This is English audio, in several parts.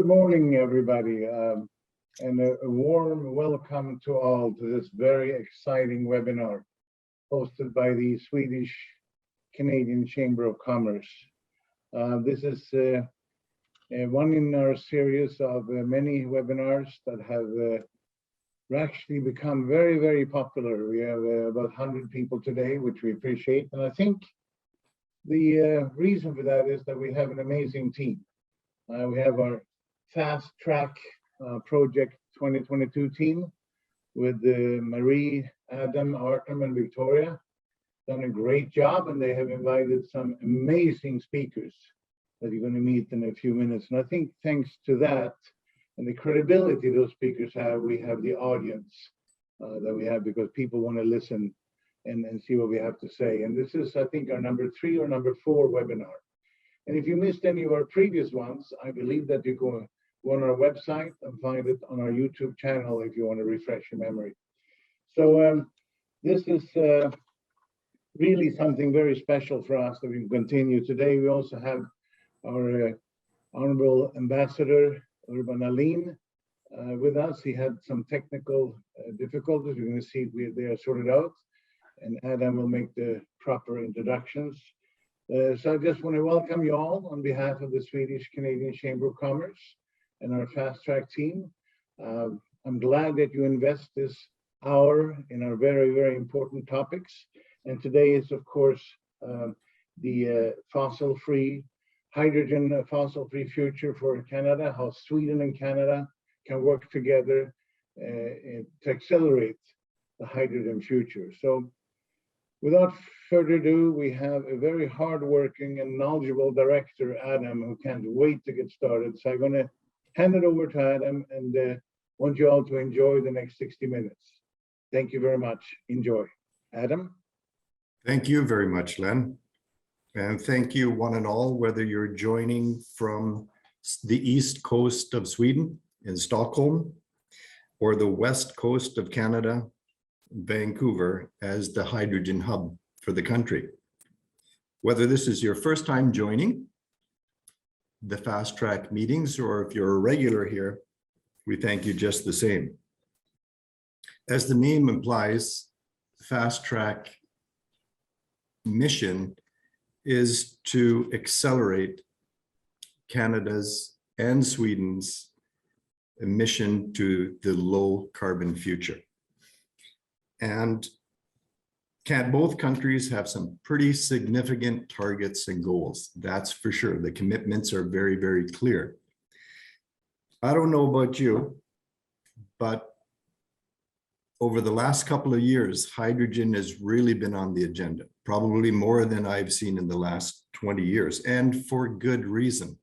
morning, everybody, and a warm welcome to all to this very exciting webinar hosted by the Swedish-Canadian Chamber of Commerce. This is one in our series of many webinars that have actually become very, very popular. We have about 100 people today, which we appreciate. And I think the reason for that is that we have an amazing team. We have our Fast Track Project 2022 team with Marie, Adam, Artem, and Victoria. Done a great job, and they have invited some amazing speakers that you're going to meet in a few minutes. And I think thanks to that and the credibility those speakers have, we have the audience that we have, because people want to listen and see what we have to say. And this is, I think, our number 3 or number 4 webinar. And if you missed any of our previous ones, I believe that you go on our website and find it on our YouTube channel if you want to refresh your memory. So this is really something very special for us that we can continue. Today we also have our Honourable Ambassador, Ahlin, with us. He had some technical difficulties. We're going to see if they are sorted out. And Adam will make the proper introductions. So I just want to welcome you all on behalf of the Swedish-Canadian Chamber of Commerce and our Fast Track team. I'm glad that you invest this hour in our very, very important topics. And today is, of course, the fossil-free, hydrogen fossil-free future for Canada, how Sweden and Canada can work together to accelerate the hydrogen future. So without further ado, we have a very hardworking and knowledgeable director, Adam, who can't wait to get started. So I'm going to hand it over to Adam and want you all to enjoy the next 60 minutes. Thank you very much. Enjoy. Adam? Thank you very much, Len. And thank you one and all, whether you're joining from the east coast of Sweden in Stockholm or the west coast of Canada, Vancouver, as the hydrogen hub for the country. Whether this is your first time joining the Fast Track meetings, or if you're a regular here, we thank you just the same. As the name implies, Fast Track mission is to accelerate Canada's and Sweden's mission to the low carbon future. And both countries have some pretty significant targets and goals. That's for sure. The commitments are very, very clear. I don't know about you, but over the last couple of years, hydrogen has really been on the agenda, probably more than I've seen in the last 20 years, and for good reason.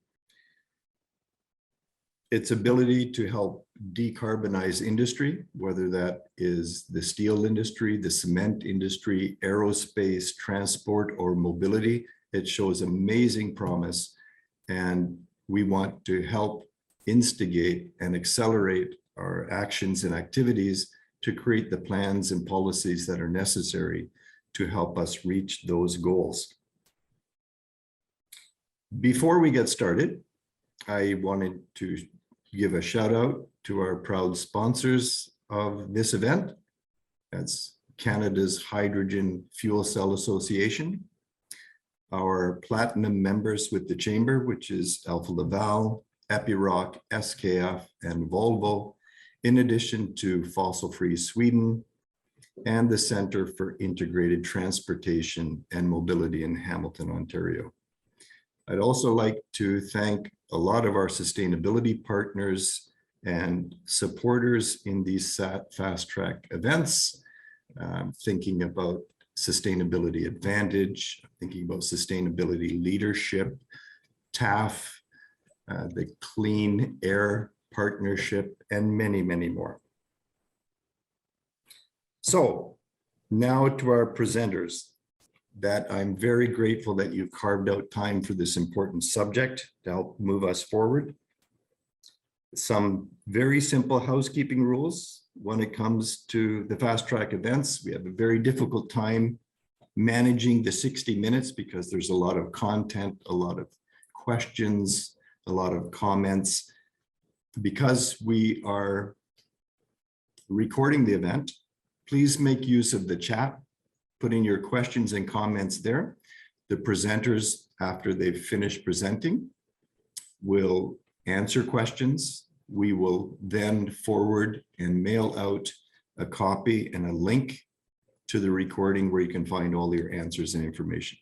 Its ability to help decarbonize industry, whether that is the steel industry, the cement industry, aerospace, transport, or mobility, it shows amazing promise. And we want to help instigate and accelerate our actions and activities to create the plans and policies that are necessary to help us reach those goals. Before we get started, I wanted to give a shout out to our proud sponsors of this event. That's Canada's Hydrogen Fuel Cell Association, our platinum members with the Chamber, which is Alfa Laval, Epiroc, SKF, and Volvo, in addition to Fossil Free Sweden and the Centre for Integrated Transportation and Mobility in Hamilton, Ontario. I'd also like to thank a lot of our sustainability partners and supporters in these Fast Track events, thinking about Sustainability Advantage, thinking about Sustainability Leadership, TAF, the Clean Air Partnership, and many, many more. So now to our presenters, that I'm very grateful that you've carved out time for this important subject to help move us forward. Some very simple housekeeping rules when it comes to the Fast Track events. We have a very difficult time managing the 60 minutes because there's a lot of content, a lot of questions, a lot of comments. Because we are recording the event, please make use of the chat, put in your questions and comments there. The presenters, after they've finished presenting, will answer questions. We will then forward and mail out a copy and a link to the recording where you can find all your answers and information.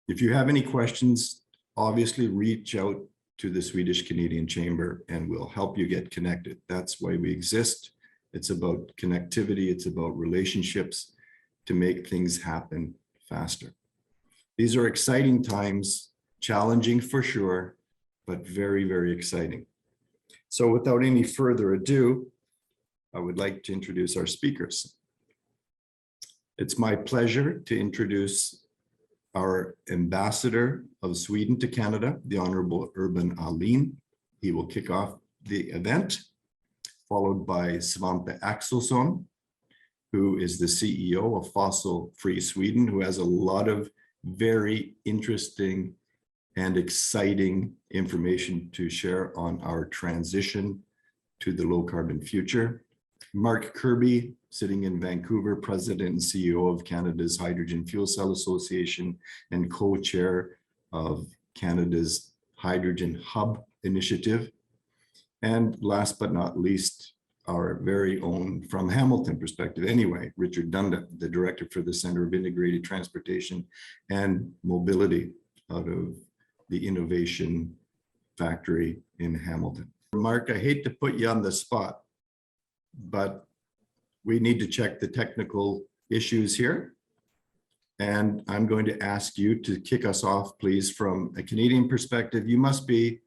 If you have any questions, obviously reach out to the Swedish-Canadian Chamber and we'll help you get connected. That's why we exist. It's about connectivity. It's about relationships to make things happen faster. These are exciting times, challenging for sure, but very, very exciting. So without any further ado, I would like to introduce our speakers. It's my pleasure to introduce our ambassador of Sweden to Canada, the Honourable Ahlin. He will kick off the event, followed by Svante Axelsson, who is the CEO of Fossil Free Sweden, who has a lot of very interesting and exciting information to share on our transition to the low carbon future. Mark Kirby, sitting in Vancouver, President and CEO of Canada's Hydrogen Fuel Cell Association and co-chair of Canada's Hydrogen Hub initiative. And last but not least, our very own, from Hamilton perspective anyway, Richard Dunda, the Director for the Center of Integrated Transportation and Mobility out of the Innovation Factory in Hamilton. Mark, I hate to put you on the spot, but we need to check the technical issues here. And I'm going to ask you to kick us off, please, from a Canadian perspective. You must be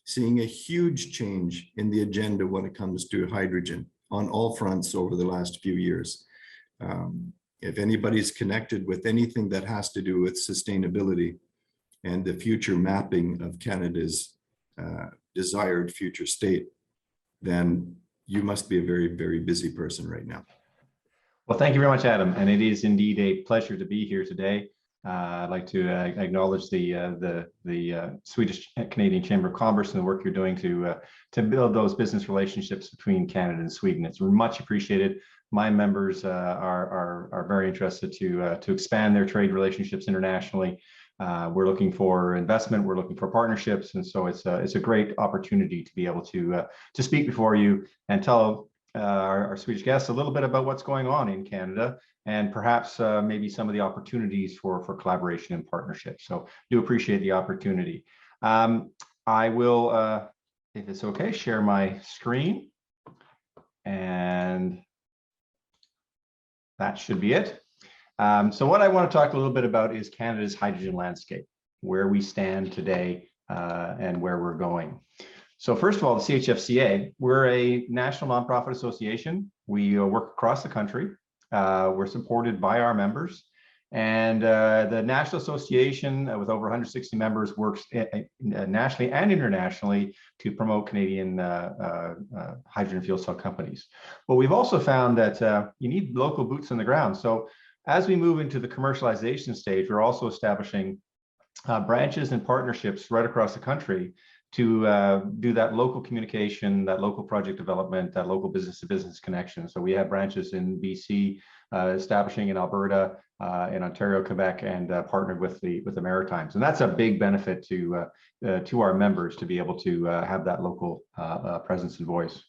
seeing a huge change in the agenda when it comes to hydrogen on all fronts over the last few years. If anybody's connected with anything that has to do with sustainability and the future mapping of Canada's desired future state, then you must be a very, very busy person right now. Well, thank you very much, Adam. And it is indeed a pleasure to be here today. I'd like to acknowledge the Swedish-Canadian Chamber of Commerce and the work you're doing to build those business relationships between Canada and Sweden. It's much appreciated. My members are very interested to expand their trade relationships internationally. We're looking for investment. We're looking for partnerships, and so it's a great opportunity to be able to speak before you and tell our Swedish guests a little bit about what's going on in Canada, and perhaps maybe some of the opportunities for collaboration and partnership. So do appreciate the opportunity. I will, if it's okay, share my screen, and that should be it. So what I want to talk a little bit about is Canada's hydrogen landscape, where we stand today and where we're going. So first of all, the CHFCA, we're a national nonprofit association. We work across the country. We're supported by our members. And the National Association, with over 160 members, works nationally and internationally to promote Canadian hydrogen fuel cell companies. But we've also found that you need local boots on the ground. So as we move into the commercialization stage, we're also establishing branches and partnerships right across the country to do that local communication, that local project development, that local business-to-business connection. So we have branches in BC, establishing in Alberta, in Ontario, Quebec, and partnered with the Maritimes. And that's a big benefit to our members to be able to have that local presence and voice.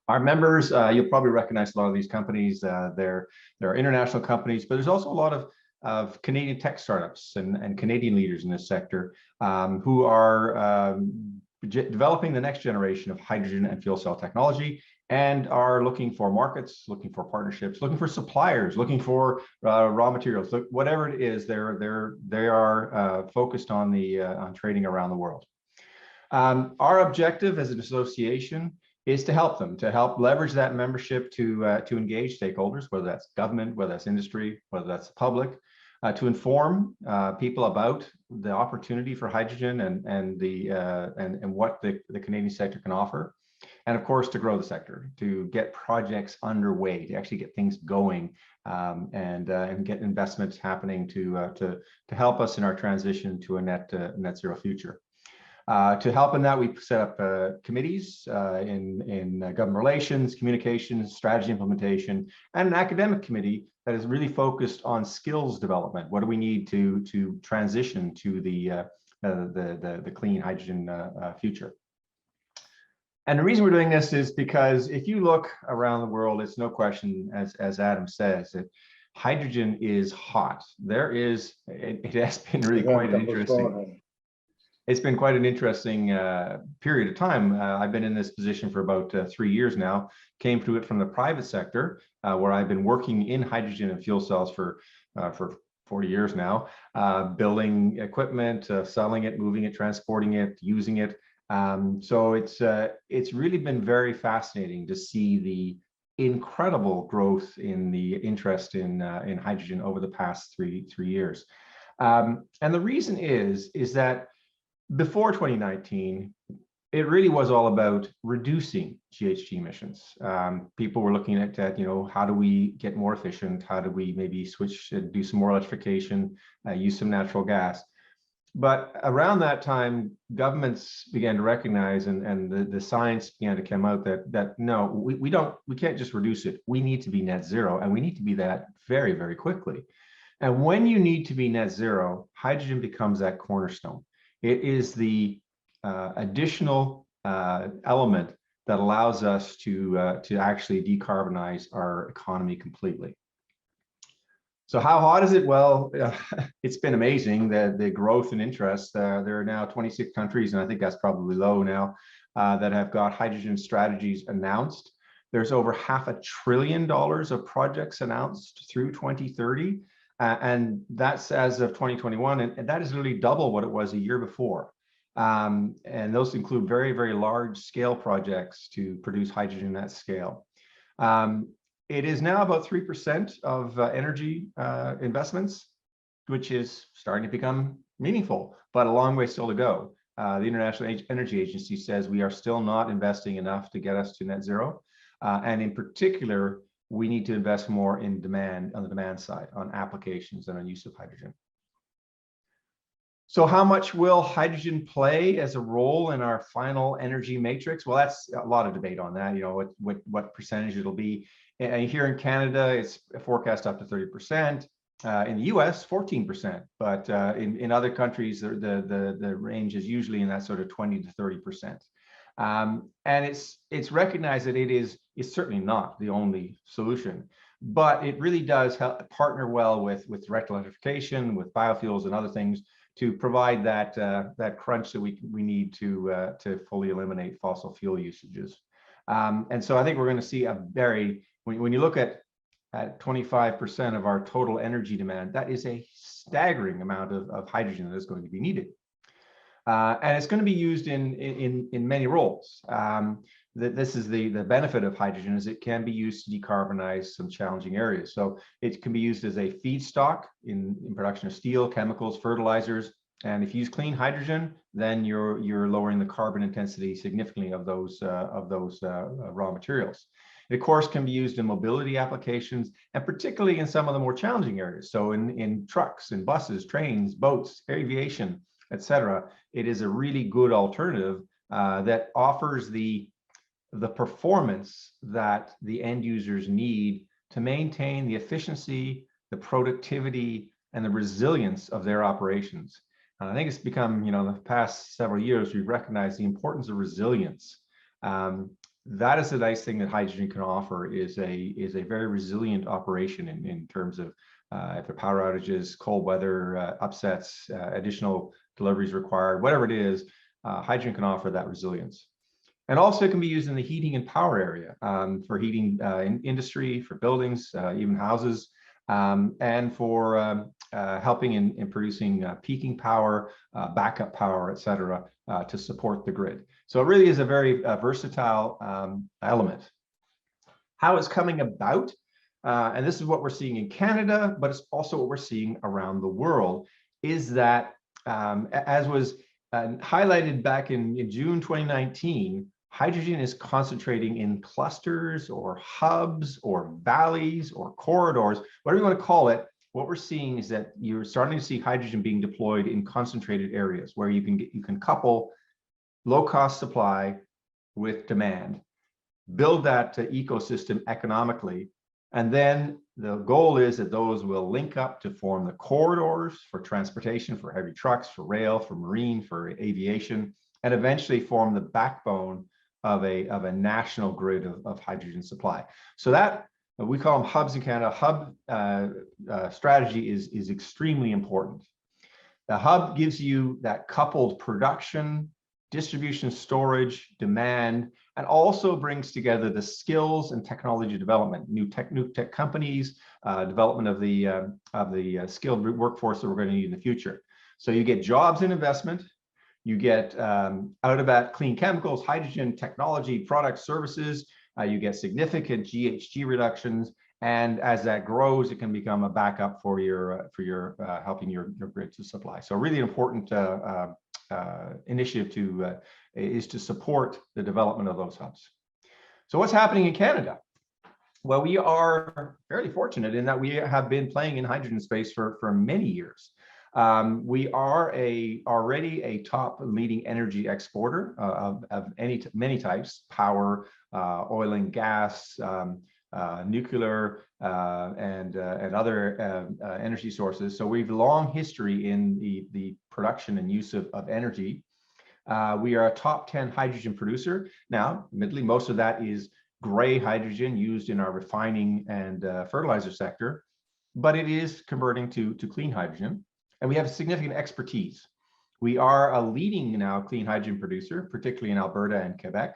Our members, you'll probably recognize a lot of these companies. They're international companies, but there's also a lot of Canadian tech startups and Canadian leaders in this sector who are developing the next generation of hydrogen and fuel cell technology and are looking for markets, looking for partnerships, looking for suppliers, looking for raw materials. So whatever it is, they are focused on on trading around the world. Our objective as an association is to help them, to help leverage that membership to engage stakeholders, whether that's government, whether that's industry, whether that's the public, to inform people about the opportunity for hydrogen and what the Canadian sector can offer, and of course to grow the sector, to get projects underway, to actually get things going, and get investments happening to help us in our transition to a net zero future. To help in that, we set up committees in government relations, communications, strategy implementation, and an academic committee that is really focused on skills development. What do we need to transition to the clean hydrogen future? And the reason we're doing this is because if you look around the world, it's no question, as Adam says, that hydrogen is hot. It has been really quite interesting. It's been quite an interesting period of time. I've been in this position for about 3 years now, came to it from the private sector, where I've been working in hydrogen and fuel cells for 40 years now, building equipment, selling it, moving it, transporting it, using it. So it's really been very fascinating to see the incredible growth in the interest in hydrogen over the past three years. And the reason is that before 2019, it really was all about reducing GHG emissions. People were looking at, how do we get more efficient? How do we maybe switch and do some more electrification, use some natural gas? But around that time, governments began to recognize, and the science began to come out that no, we can't just reduce it. We need to be net zero, and we need to be that very, very quickly. And when you need to be net zero, hydrogen becomes that cornerstone. It is the additional element that allows us to actually decarbonize our economy completely. So how hot is it? Well, it's been amazing, the growth and interest. There are now 26 countries, and I think that's probably low now, that have got hydrogen strategies announced. There's over $500 billion of projects announced through 2030. And that's as of 2021, and that is literally double what it was a year before. And those include very, very large scale projects to produce hydrogen at scale. It is now about 3% of energy investments, which is starting to become meaningful, but a long way still to go. The International Energy Agency says we are still not investing enough to get us to net zero. And in particular, we need to invest more in demand, on the demand side, on applications and on use of hydrogen. So how much will hydrogen play as a role in our final energy matrix? Well, that's a lot of debate on that, what percentage it'll be. And here in Canada, it's forecast up to 30%. In the US, 14%. But in other countries, the range is usually in that sort of 20 to 30%. And it's recognized that it's certainly not the only solution, but it really does help partner well with direct electrification, with biofuels and other things to provide that crunch that we need to fully eliminate fossil fuel usages. And so I think we're going to see when you look at 25% of our total energy demand, that is a staggering amount of hydrogen that is going to be needed. And it's going to be used in many roles. This is the benefit of hydrogen, is it can be used to decarbonize some challenging areas. So it can be used as a feedstock in production of steel, chemicals, fertilizers. And if you use clean hydrogen, then you're lowering the carbon intensity significantly of those raw materials. It, of course, can be used in mobility applications, and particularly in some of the more challenging areas. So in trucks, in buses, trains, boats, aviation, etc. It is a really good alternative that offers the performance that the end users need to maintain the efficiency, the productivity, and the resilience of their operations. And I think it's become, in the past several years, we've recognized the importance of resilience. That is the nice thing that hydrogen can offer, is a very resilient operation in terms of if there are power outages, cold weather, upsets, additional deliveries required, whatever it is, hydrogen can offer that resilience. And also it can be used in the heating and power area, for heating in industry, for buildings, even houses, and for helping in producing peaking power, backup power, etc., to support the grid. So it really is a very versatile element. How it's coming about, and this is what we're seeing in Canada, but it's also what we're seeing around the world, is that as was highlighted back in June 2019, hydrogen is concentrating in clusters or hubs or valleys or corridors, whatever you want to call it. What we're seeing is that you're starting to see hydrogen being deployed in concentrated areas where you can couple low-cost supply with demand, build that ecosystem economically, and then the goal is that those will link up to form the corridors for transportation, for heavy trucks, for rail, for marine, for aviation, and eventually form the backbone of a national grid of hydrogen supply. So that, we call them hubs in Canada. Hub strategy is extremely important. The hub gives you that coupled production, distribution, storage, demand, and also brings together the skills and technology development, new tech companies, development of the skilled workforce that we're going to need in the future. So you get jobs and investment, you get out of that clean chemicals, hydrogen, technology, products, services, you get significant GHG reductions, and as that grows, it can become a backup for your helping your grid to supply. So a really important initiative is to support the development of those hubs. So what's happening in Canada? Well, we are fairly fortunate in that we have been playing in hydrogen space for many years. We are already a top leading energy exporter of many types: power, oil and gas, nuclear, and other energy sources. So we've a long history in the production and use of energy. We are a top 10 hydrogen producer. Now, admittedly, most of that is gray hydrogen used in our refining and fertilizer sector, but it is converting to clean hydrogen. And we have significant expertise. We are a leading now clean hydrogen producer, particularly in Alberta and Quebec.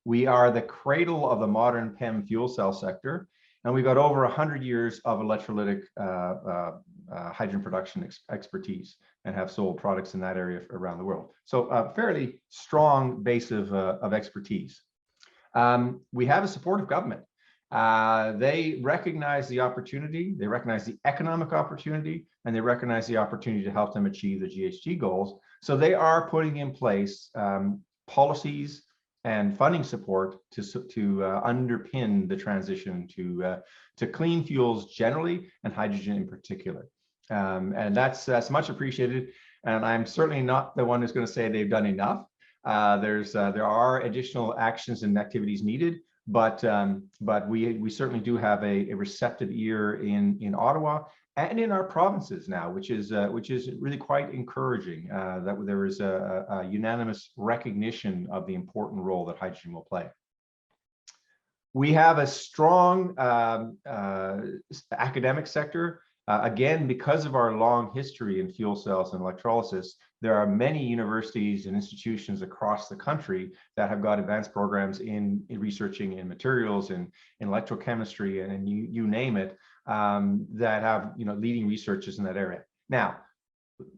We are the cradle of the modern PEM fuel cell sector, and we've got over 100 years of electrolytic hydrogen production expertise and have sold products in that area around the world. So a fairly strong base of expertise. We have a supportive government. They recognize the opportunity, they recognize the economic opportunity, and they recognize the opportunity to help them achieve the GHG goals. So they are putting in place policies and funding support to underpin the transition to clean fuels generally and hydrogen in particular. And that's much appreciated. And I'm certainly not the one who's going to say they've done enough. There are additional actions and activities needed, but we certainly do have a receptive ear in Ottawa and in our provinces now, which is really quite encouraging that there is a unanimous recognition of the important role that hydrogen will play. We have a strong academic sector. Again, because of our long history in fuel cells and electrolysis, there are many universities and institutions across the country that have got advanced programs in researching in materials and in electrochemistry and you name it, that have leading researchers in that area. Now,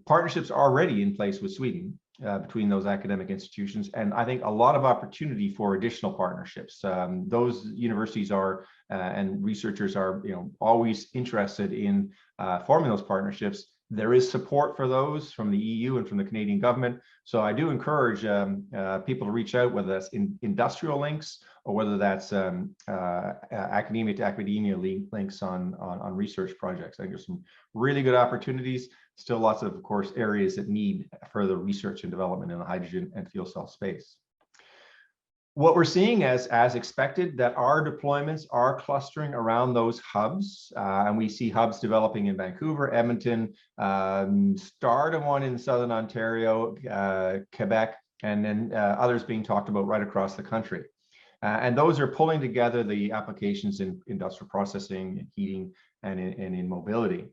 partnerships are already in place with Sweden between those academic institutions, and I think a lot of opportunity for additional partnerships. Those universities are and researchers are always interested in forming those partnerships. There is support for those from the EU and from the Canadian government. So I do encourage people to reach out, whether that's industrial links or whether that's academia to academia links on research projects. I think there's some really good opportunities. Still lots of course, areas that need further research and development in the hydrogen and fuel cell space. What we're seeing as expected, that our deployments are clustering around those hubs, and we see hubs developing in Vancouver, Edmonton, start of one in Southern Ontario, Quebec, and then others being talked about right across the country. And those are pulling together the applications in industrial processing, heating, and in mobility.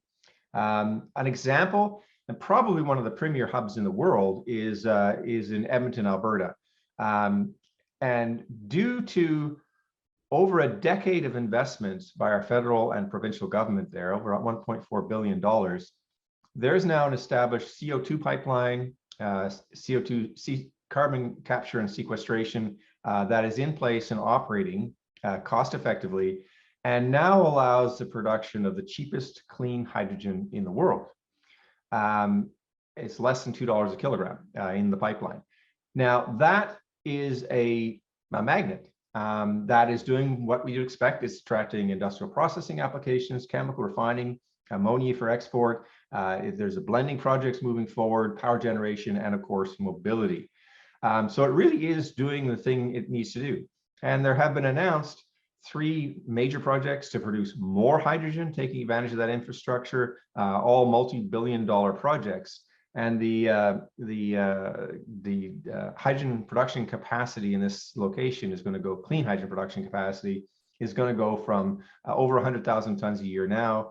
An example, and probably one of the premier hubs in the world, is in Edmonton, Alberta. And due to over a decade of investments by our federal and provincial government there, over $1.4 billion, there's now an established CO2 pipeline, carbon capture and sequestration that is in place and operating cost effectively, and now allows the production of the cheapest clean hydrogen in the world. It's less than $2 a kilogram in the pipeline. Now that is a magnet that is doing what we expect. It's attracting industrial processing applications, chemical refining, ammonia for export. There's a blending projects moving forward, power generation, and of course, mobility. So it really is doing the thing it needs to do. And there have been announced 3 major projects to produce more hydrogen, taking advantage of that infrastructure, all multi-billion-dollar projects. And the hydrogen production capacity in this location is going to go, clean hydrogen production capacity is going to go from over 100,000 tons a year now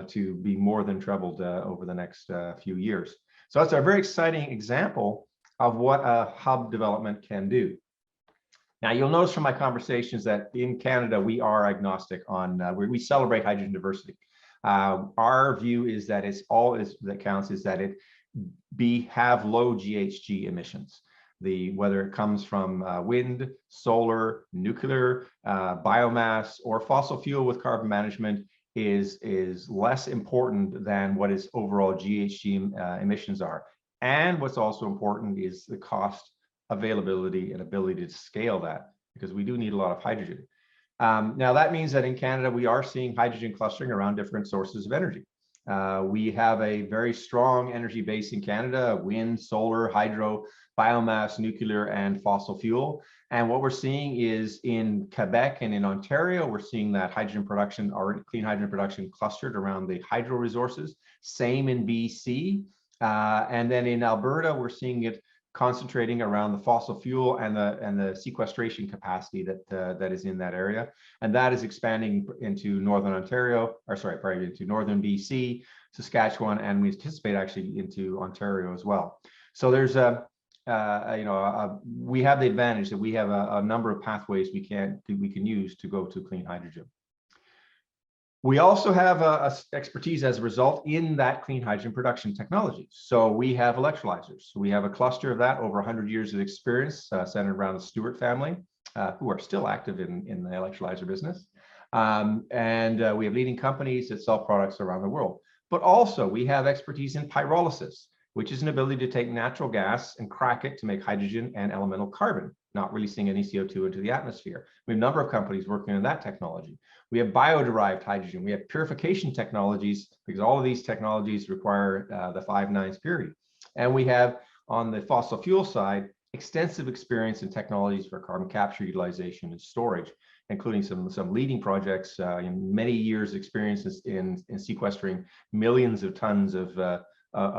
to be more than trebled over the next few years. So that's a very exciting example of what a hub development can do. Now, you'll notice from my conversations that in Canada, we are agnostic on, we celebrate hydrogen diversity. Our view is that it's all that counts is that it have low GHG emissions. Whether it comes from wind, solar, nuclear, biomass, or fossil fuel with carbon management is less important than what its overall GHG emissions are. And what's also important is the cost, availability, and ability to scale that, because we do need a lot of hydrogen. Now, that means that in Canada, we are seeing hydrogen clustering around different sources of energy. We have a very strong energy base in Canada: wind, solar, hydro, biomass, nuclear, and fossil fuel. And what we're seeing is in Quebec and in Ontario, we're seeing that hydrogen production, or clean hydrogen production, clustered around the hydro resources. Same in BC. And then in Alberta, we're seeing it concentrating around the fossil fuel and the sequestration capacity that is in that area. And that is expanding into Northern Ontario, or sorry, probably into Northern BC, Saskatchewan, and we anticipate actually into Ontario as well. So there's we have the advantage that we have a number of pathways we can use to go to clean hydrogen. We also have expertise as a result in that clean hydrogen production technology. So we have electrolyzers. So we have a cluster of that, over 100 years of experience, centered around the Stewart family, who are still active in the electrolyzer business. And we have leading companies that sell products around the world. But also we have expertise in pyrolysis, which is an ability to take natural gas and crack it to make hydrogen and elemental carbon, not releasing any CO2 into the atmosphere. We have a number of companies working on that technology. We have bio-derived hydrogen. We have purification technologies, because all of these technologies require the 5/9 purity. And we have, on the fossil fuel side, extensive experience in technologies for carbon capture, utilization, and storage, including some leading projects in many years' experiences in sequestering millions of tons of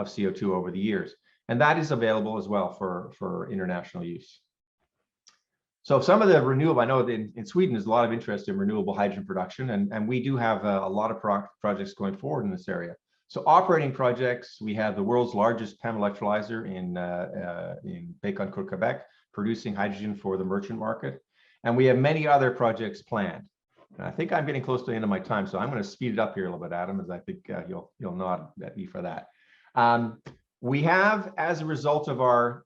CO2 over the years. And that is available as well for international use. So some of the renewable, I know that in Sweden there's a lot of interest in renewable hydrogen production, and we do have a lot of projects going forward in this area. So operating projects, we have the world's largest PEM electrolyzer in Bécancour, Quebec, producing hydrogen for the merchant market. And we have many other projects planned. And I think I'm getting close to the end of my time, so I'm going to speed it up here a little bit, Adam, as I think you'll nod at me for that. We have, as a result of our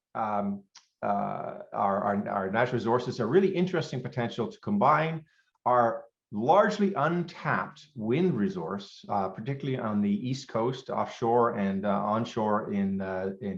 natural resources, a really interesting potential to combine our largely untapped wind resource, particularly on the East Coast, offshore and onshore in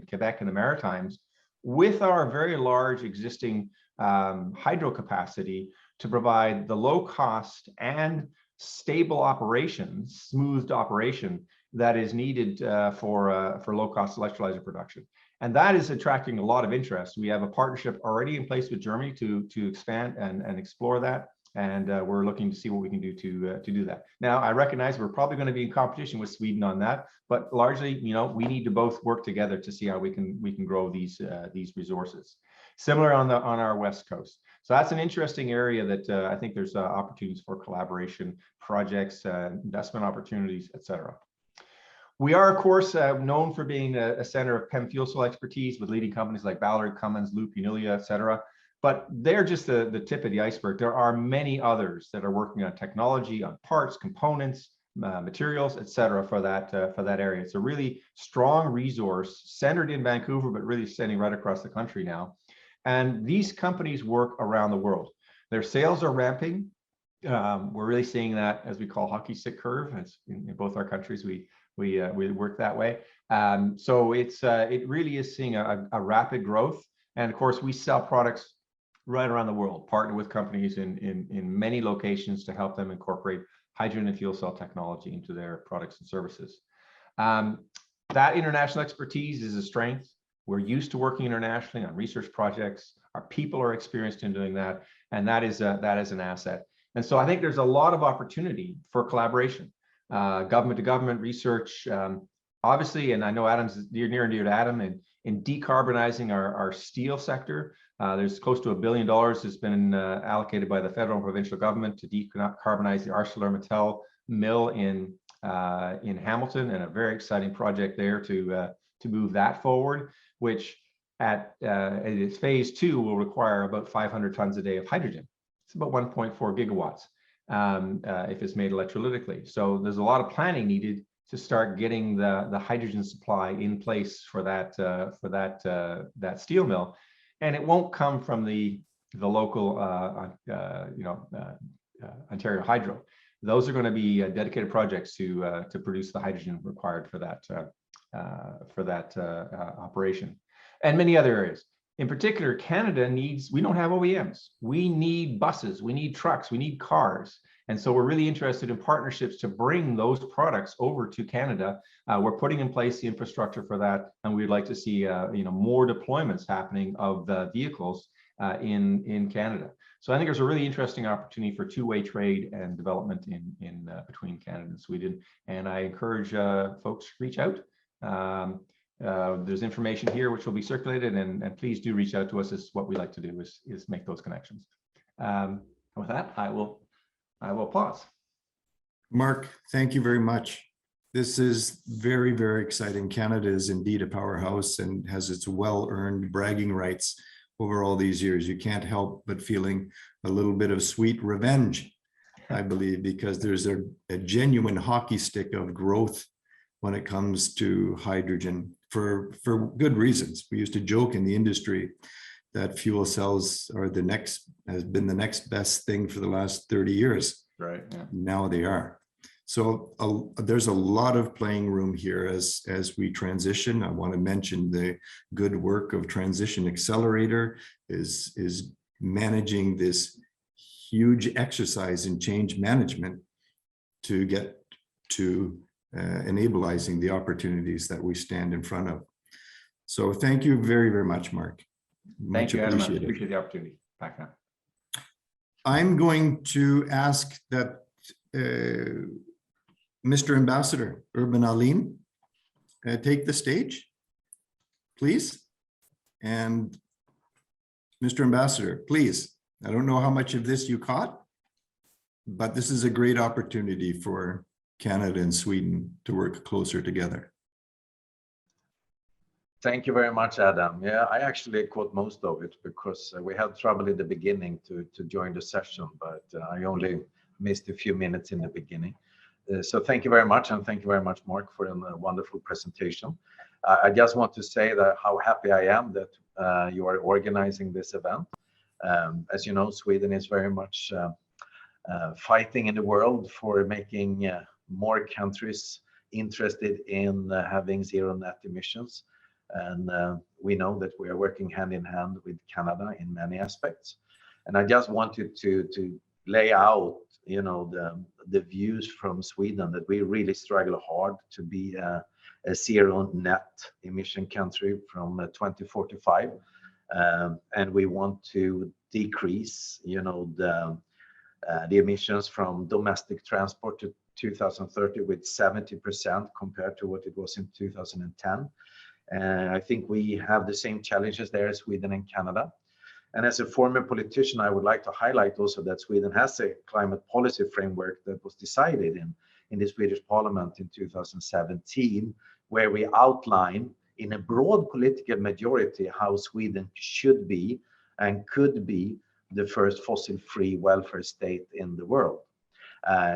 Quebec and the Maritimes, with our very large existing hydro capacity to provide the low cost and stable operations, smoothed operation that is needed for low cost electrolyzer production. And that is attracting a lot of interest. We have a partnership already in place with Germany to expand and explore that. And we're looking to see what we can do to do that. Now, I recognize we're probably going to be in competition with Sweden on that, but largely, we need to both work together to see how we can grow these resources. Similar on our West Coast. So that's an interesting area that I think there's opportunities for collaboration, projects, investment opportunities, et cetera. We are, of course, known for being a center of PEM fuel cell expertise with leading companies like Ballard, Cummins, Loop, Unilia, et cetera. But they're just the tip of the iceberg. There are many others that are working on technology, on parts, components, materials, et cetera, for that area. It's a really strong resource centered in Vancouver, but really extending right across the country now. And these companies work around the world. Their sales are ramping. We're really seeing that, as we call, hockey stick curve. As in both our countries, we work that way. So it really is seeing a rapid growth. And of course, we sell products right around the world, partner with companies in many locations to help them incorporate hydrogen and fuel cell technology into their products and services. That international expertise is a strength. We're used to working internationally on research projects. Our people are experienced in doing that, and that is an asset. And so I think there's a lot of opportunity for collaboration, government to government research, obviously, and I know Adam's near and dear to Adam, in decarbonizing our steel sector. There's close to $1 billion has been allocated by the federal and provincial government to decarbonize the ArcelorMittal mill in Hamilton, and a very exciting project there to move that forward, which at its phase 2 will require about 500 tons a day of hydrogen. It's about 1.4 gigawatts if it's made electrolytically. So there's a lot of planning needed to start getting the hydrogen supply in place for that steel mill, and it won't come from the local Ontario Hydro. Those are going to be dedicated projects to produce the hydrogen required for that operation, and many other areas. In particular, Canada needs, we don't have OEMs. We need buses, we need trucks, we need cars. And so we're really interested in partnerships to bring those products over to Canada. We're putting in place the infrastructure for that, and we'd like to see more deployments happening of the vehicles in Canada. So I think there's a really interesting opportunity for two-way trade and development in between Canada and Sweden. And I encourage folks to reach out. There's information here which will be circulated, and please do reach out to us. Is what we like to do is make those connections. With that, I will pause. Mark, thank you very much. This is very, very exciting. Canada is indeed a powerhouse and has its well-earned bragging rights over all these years. You can't help but feeling a little bit of sweet revenge, I believe, because there's a genuine hockey stick of growth when it comes to hydrogen for good reasons. We used to joke in the industry that fuel cells are has been the next best thing for the last 30 years. Right. Yeah. Now they are. So there's a lot of playing room here as we transition. I want to mention the good work of Transition Accelerator is managing this huge exercise in change management to get to enabling the opportunities that we stand in front of. So thank you very, very much, Mark. Thank you, Adam. I Appreciated. appreciate the opportunity. Back now. I'm going to ask that Mr. Ambassador Urban Ahlin take the stage, please. And Mr. Ambassador, please. I don't know how much of this you caught, but this is a great opportunity for Canada and Sweden to work closer together. Thank you very much, Adam. Yeah, I actually caught most of it because we had trouble in the beginning to join the session, but I only missed a few minutes in the beginning. So thank you very much, and thank you very much, Mark, for a wonderful presentation. I just want to say that how happy I am that you are organizing this event. As you know, Sweden is very much fighting in the world for making more countries interested in having zero net emissions. And we know that we are working hand in hand with Canada in many aspects. And I just wanted to lay out, the views from Sweden, that we really struggle hard to be a zero net emission country from 2045. And we want to decrease, the emissions from domestic transport to 2030 with 70% compared to what it was in 2010. And I think we have the same challenges there as Sweden and Canada. And as a former politician, I would like to highlight also that Sweden has a climate policy framework that was decided in the Swedish Parliament in 2017, where we outline in a broad political majority how Sweden should be and could be the first fossil-free welfare state in the world.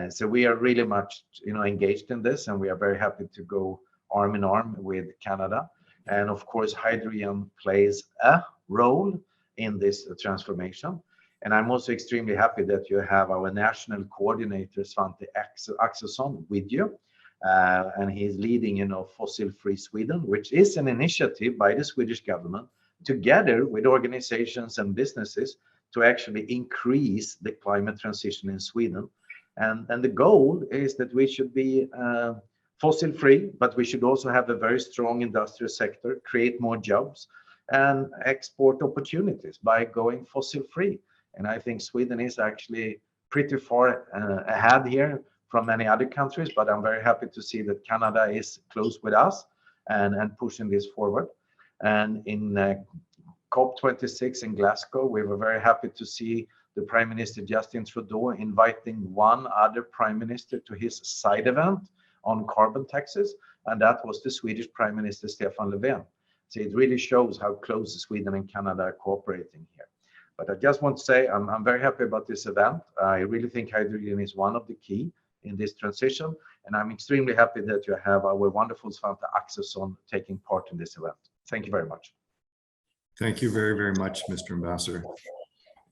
So we are really much engaged in this, and we are very happy to go arm in arm with Canada. And of course, hydrogen plays a role in this transformation. And I'm also extremely happy that you have our national coordinator, Svante Axelsson, with you. And he's leading, Fossil-Free Sweden, which is an initiative by the Swedish government, together with organizations and businesses, to actually increase the climate transition in Sweden. And the goal is that we should be fossil free, but we should also have a very strong industrial sector, create more jobs and export opportunities by going fossil free. And I think Sweden is actually pretty far ahead here from many other countries, but I'm very happy to see that Canada is close with us and pushing this forward. And in COP26 in Glasgow, we were very happy to see the Prime Minister Justin Trudeau inviting one other Prime Minister to his side event on carbon taxes, and that was the Swedish Prime Minister Stefan Löfven. So it really shows how close Sweden and Canada are cooperating here. But I just want to say I'm very happy about this event. I really think hydrogen is one of the key in this transition, and I'm extremely happy that you have our wonderful Svante Axelsson taking part in this event. Thank you very much. Thank you very, very much, Mr. Ambassador.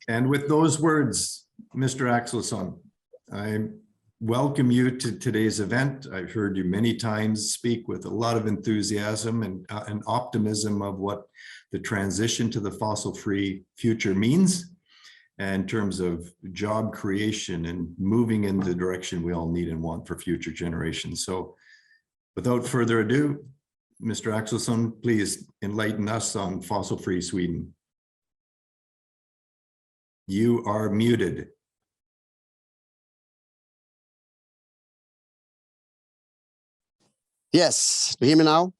And with those words, Mr. Axelsson, I welcome you to today's event. I've heard you many times speak with a lot of enthusiasm and optimism of what the transition to the fossil-free future means in terms of job creation and moving in the direction we all need and want for future generations. So without further ado, Mr. Axelsson, please enlighten us on fossil-free Sweden. You are muted. Yes, do you hear me now?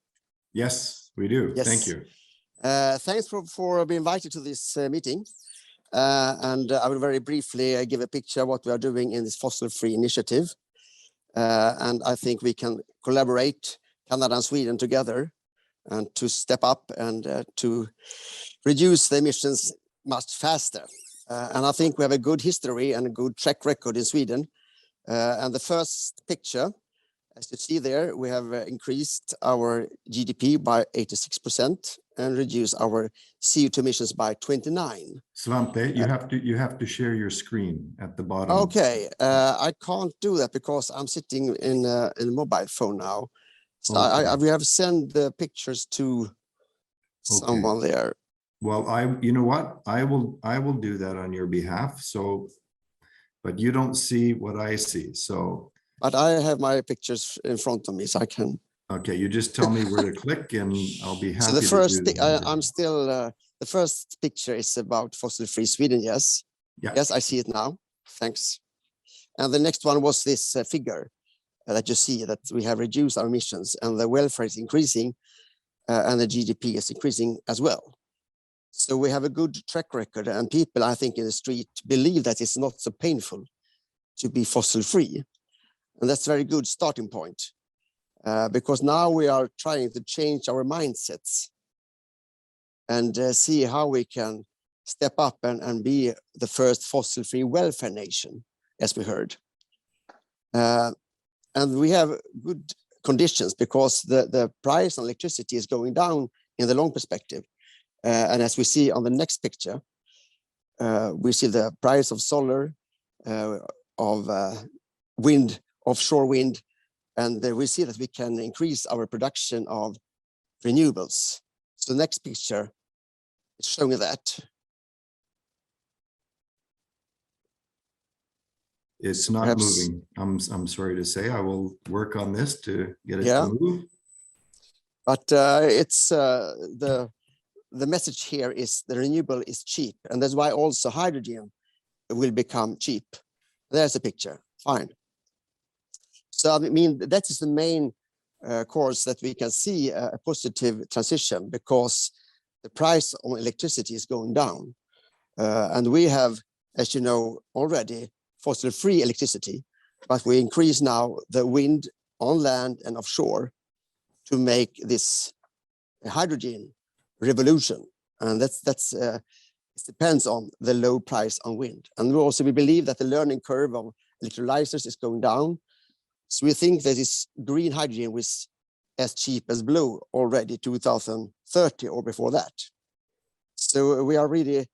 Yes, we do. Yes. Thank you. Thanks for being invited to this meeting. And I will very briefly give a picture of what we are doing in this fossil-free initiative. And I think we can collaborate, Canada and Sweden together, and to step up and to reduce the emissions much faster. And I think we have a good history and a good track record in Sweden. And the first picture, as you see there, we have increased our GDP by 86% and reduced our CO2 emissions by 29%. Svante, you have to share your screen at the bottom. Okay, I can't do that because I'm sitting in a mobile phone now. So Okay. we have sent the pictures to someone there. Well, you know what? I will do that on your behalf. So, but you don't see what I see. So. But I have my pictures in front of me, so I can. Okay, you just tell me where to click, and I'll be happy. So the first, to do that. I'm still. The first picture is about fossil-free Sweden. Yes. Yeah. Yes, I see it now. Thanks. And the next one was this figure that you see that we have reduced our emissions and the welfare is increasing, and the GDP is increasing as well. So we have a good track record, and people, I think, in the street believe that it's not so painful to be fossil-free. And that's a very good starting point, because now we are trying to change our mindsets and see how we can step up and be the first fossil-free welfare nation, as we heard. And we have good conditions because the price on electricity is going down in the long perspective. And as we see on the next picture, we see the price of solar, of wind, offshore wind, and we see that we can increase our production of renewables. So the next picture is showing that. It's not Perhaps, moving. I'm sorry to say. I will work on this to get it Yeah. to move. But it's the message here is the renewable is cheap, and that's why also hydrogen will become cheap. There's a picture. Fine. So I mean, that is the main course that we can see a positive transition, because the price on electricity is going down. And we have, as you know, already fossil-free electricity, but we increase now the wind on land and offshore to make this hydrogen revolution. And it depends on the low price on wind. And we believe that the learning curve of electrolyzers is going down. So we think that this green hydrogen was as cheap as blue already 2030 or before that. So we are really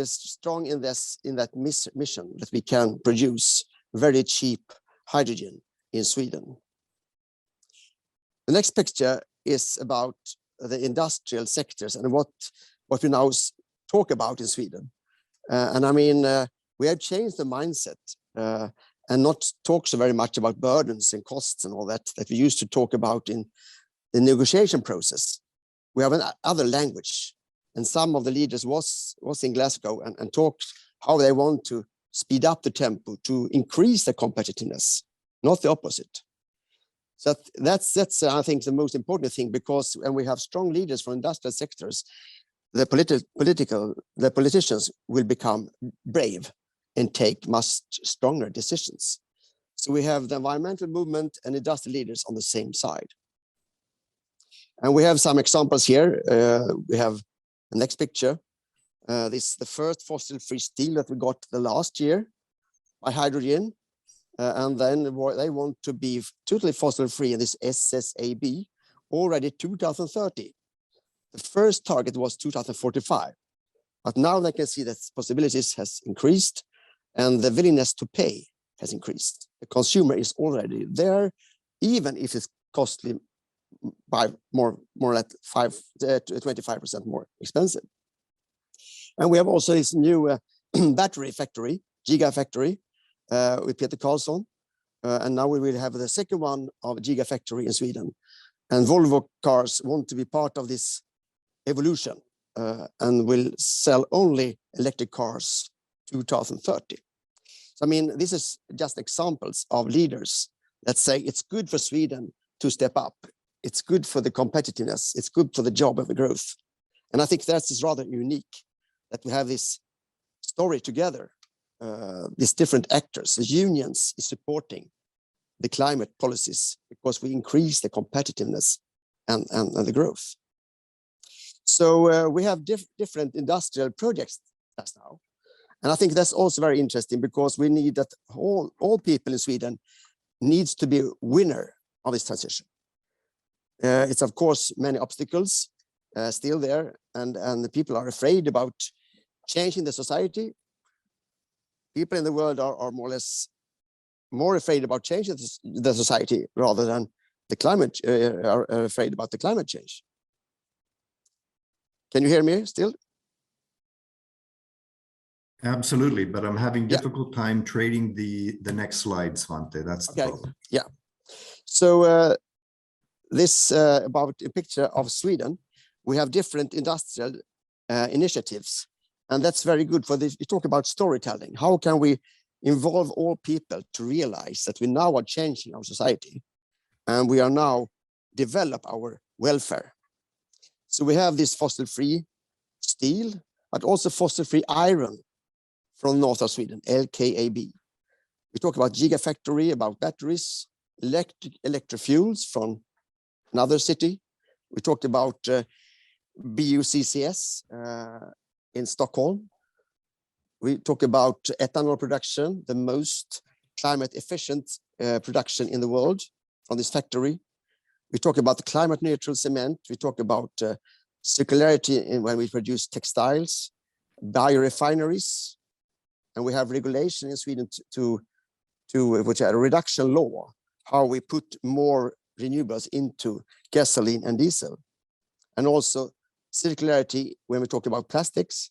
strong in that mission that we can produce very cheap hydrogen in Sweden. The next picture is about the industrial sectors and what we now talk about in Sweden. And I mean, we have changed the mindset. and not talk so very much about burdens and costs and all that we used to talk about in the negotiation process. We have another language, and some of the leaders was in Glasgow and talked how they want to speed up the tempo to increase the competitiveness, not the opposite. So that's I think the most important thing, because when we have strong leaders from industrial sectors, the politicians will become brave and take much stronger decisions. So we have the environmental movement and industrial leaders on the same side. And we have some examples here. We have the next picture. This is the first fossil-free steel that we got the last year by hydrogen. And then they want to be totally fossil-free in this SSAB already 2030. The first target was 2045. But now they can see that possibilities has increased and the willingness to pay has increased. The consumer is already there, even if it's costly by more like 25% more expensive. And we have also this new battery factory, Gigafactory, with Peter Karlsson. And now we will have the second one of Gigafactory in Sweden. And Volvo Cars want to be part of this evolution and will sell only electric cars 2030. So, I mean, this is just examples of leaders that say it's good for Sweden to step up. It's good for the competitiveness. It's good for the job and the growth. And I think that is rather unique that we have this story together, these different actors. The unions is supporting the climate policies because we increase the competitiveness and the growth. So we have different industrial projects just now. And I think that's also very interesting because we need that all people in Sweden needs to be a winner of this transition. It's of course many obstacles still there, and the people are afraid about changing the society. People in the world are more or less more afraid about changing the society rather than the climate, are afraid about the climate change. Can you hear me still? Absolutely, but I'm having difficult time trading the next slide, Svante. That's the problem. Yeah. So this about a picture of Sweden. We have different industrial initiatives, and that's very good for this. We talk about storytelling. How can we involve all people to realize that we now are changing our society, and we are now develop our welfare. So we have this fossil-free steel, but also fossil-free iron from north of Sweden, LKAB. We talk about Gigafactory, about batteries, electric fuels from another city. We talked about BUCCS in Stockholm. We talk about ethanol production, the most climate efficient production in the world from this factory. We talk about the climate neutral cement. We talk about circularity in when we produce textiles, biorefineries, and we have regulation in Sweden to which are a reduction law, how we put more renewables into gasoline and diesel, and also circularity when we talk about plastics,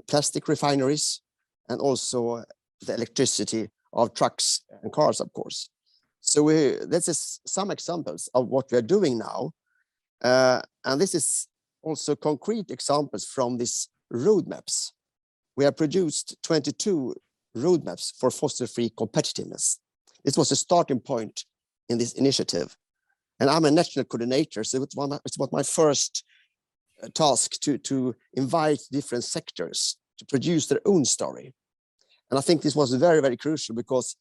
plastic refineries, and also the electricity of trucks and cars, of course. So this is some examples of what we are doing now. And this is also concrete examples from these roadmaps. We have produced 22 roadmaps for fossil-free competitiveness. This was a starting point in this initiative. And I'm a national coordinator, so it's what my first task to invite different sectors to produce their own story. And I think this was very, very crucial because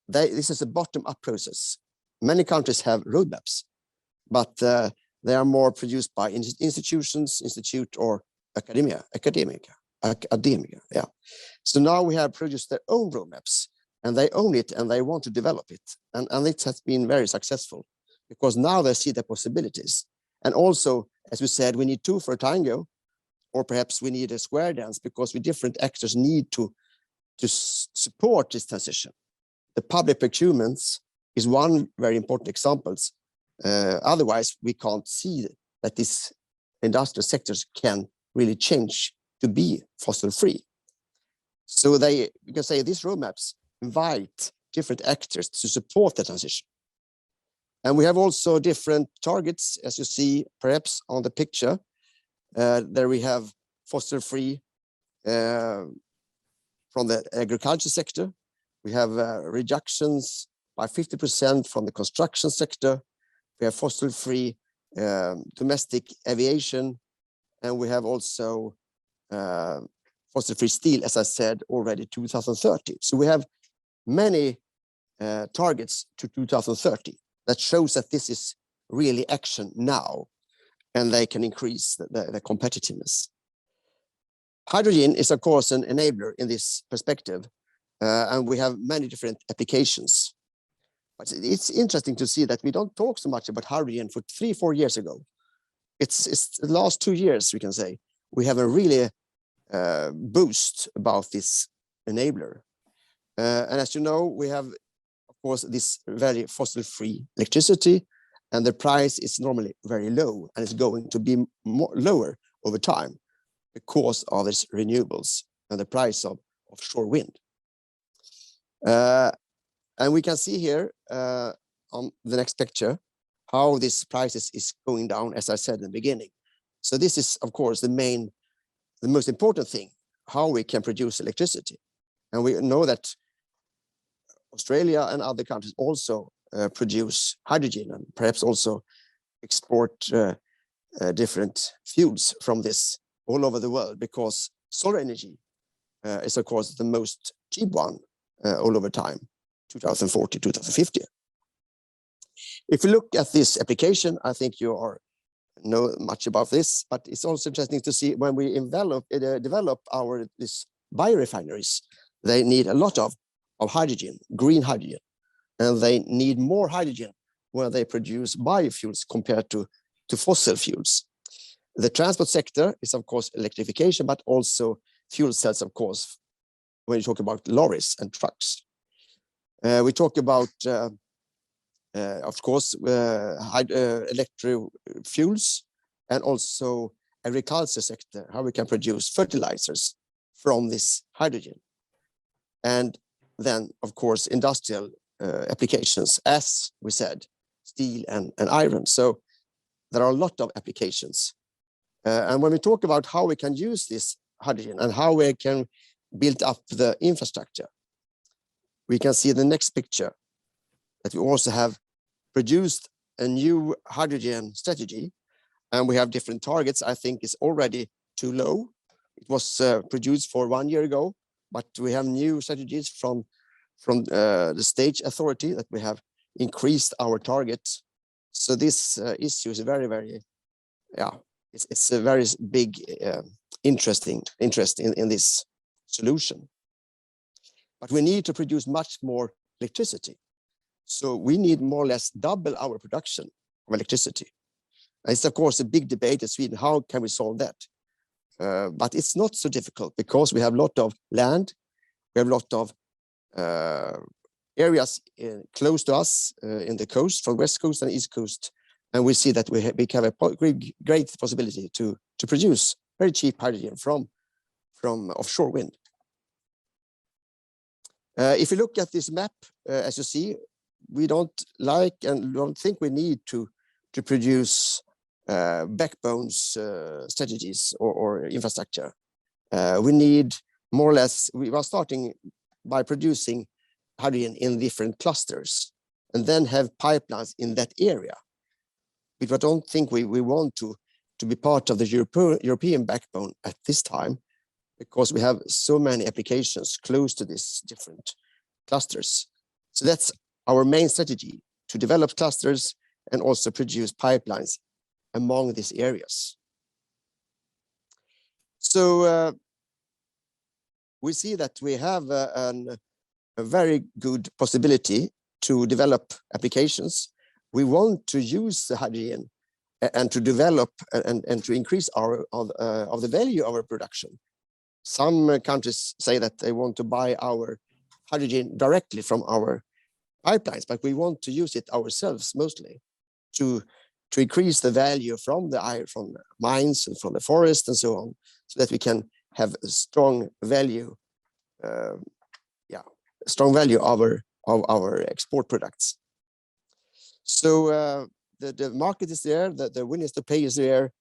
this is a bottom-up process. Many countries have roadmaps, but they are more produced by institutions, or academia. Yeah. So now we have produced their own roadmaps, and they own it and they want to develop it. And it has been very successful because now they see the possibilities. And also, as we said, we need two for a tango, or perhaps we need a square dance because we different actors need to support this transition. The public procurements is one very important example. Otherwise, we can't see that these industrial sectors can really change to be fossil free. So you can say these roadmaps invite different actors to support the transition. And we have also different targets, as you see perhaps on the picture. There we have fossil-free from the agriculture sector. We have reductions by 50% from the construction sector. We have fossil-free domestic aviation, and we have also fossil-free steel, as I said, already 2030. So we have many targets to 2030 that shows that this is really action now, and they can increase the competitiveness. Hydrogen is, of course, an enabler in this perspective, and we have many different applications. But it's interesting to see that we don't talk so much about hydrogen for 3-4 years ago. It's the last 2 years, we can say, we have a really boost about this enabler. And as you know, we have, of course, this very fossil-free electricity, and the price is normally very low, and it's going to be lower over time because of these renewables and the price of offshore wind. And we can see here on the next picture how this price is going down, as I said in the beginning. So this is, of course, the most important thing, how we can produce electricity. And we know that Australia and other countries also produce hydrogen and perhaps also export different fuels from this all over the world, because solar energy is, of course, the most cheap one all over time, 2040, 2050. If you look at this application, I think you know much about this, but it's also interesting to see when we develop this biorefineries, they need a lot of hydrogen, green hydrogen, and they need more hydrogen when they produce biofuels compared to fossil fuels. The transport sector is, of course, electrification, but also fuel cells, of course, when you talk about lorries and trucks. We talk about, of course, electric fuels, and also agriculture sector, how we can produce fertilizers from this hydrogen. And then, of course, industrial applications, as we said, steel and iron. So there are a lot of applications. And when we talk about how we can use this hydrogen and how we can build up the infrastructure, we can see the next picture that we also have produced a new hydrogen strategy, and we have different targets. I think it's already too low. It was produced for 1 year ago, but we have new strategies from the state authority that we have increased our targets. So this issue is very, very, it's a very big interest in this solution. But we need to produce much more electricity. So we need more or less double our production of electricity. And it's, of course, a big debate in Sweden. How can we solve that? But it's not so difficult because we have a lot of land. We have a lot of areas close to us in the coast, from West Coast and East Coast. And we see that we have a great possibility to produce very cheap hydrogen from offshore wind. If you look at this map, as you see, we don't like and don't think we need to produce backbones strategies or infrastructure. We need more or less, we are starting by producing hydrogen in different clusters and then have pipelines in that area. But I don't think we want to be part of the European backbone at this time, because we have so many applications close to these different clusters. So that's our main strategy, to develop clusters and also produce pipelines among these areas. So we see that we have a very good possibility to develop applications. We want to use the hydrogen and to develop and to increase of the value of our production. Some countries say that they want to buy our hydrogen directly from our pipelines, but we want to use it ourselves mostly to increase the value from the mines and from the forest and so on, so that we can have a strong value strong value of our export products. So the market is there, the willingness to pay is there,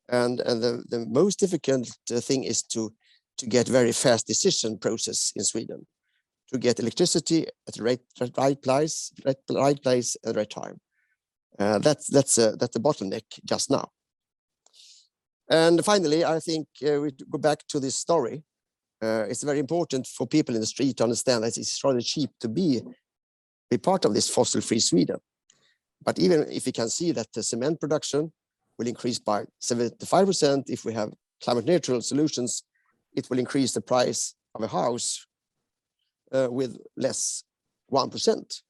and the most difficult thing is to get very fast decision process in Sweden, to get electricity at the right place at the right time. That's the bottleneck just now. And finally, I think we go back to this story. It's very important for people in the street to understand that it's rather cheap to be part of this fossil-free Sweden. But even if we can see that the cement production will increase by 75%, if we have climate neutral solutions, it will increase the price of a house with less 1%.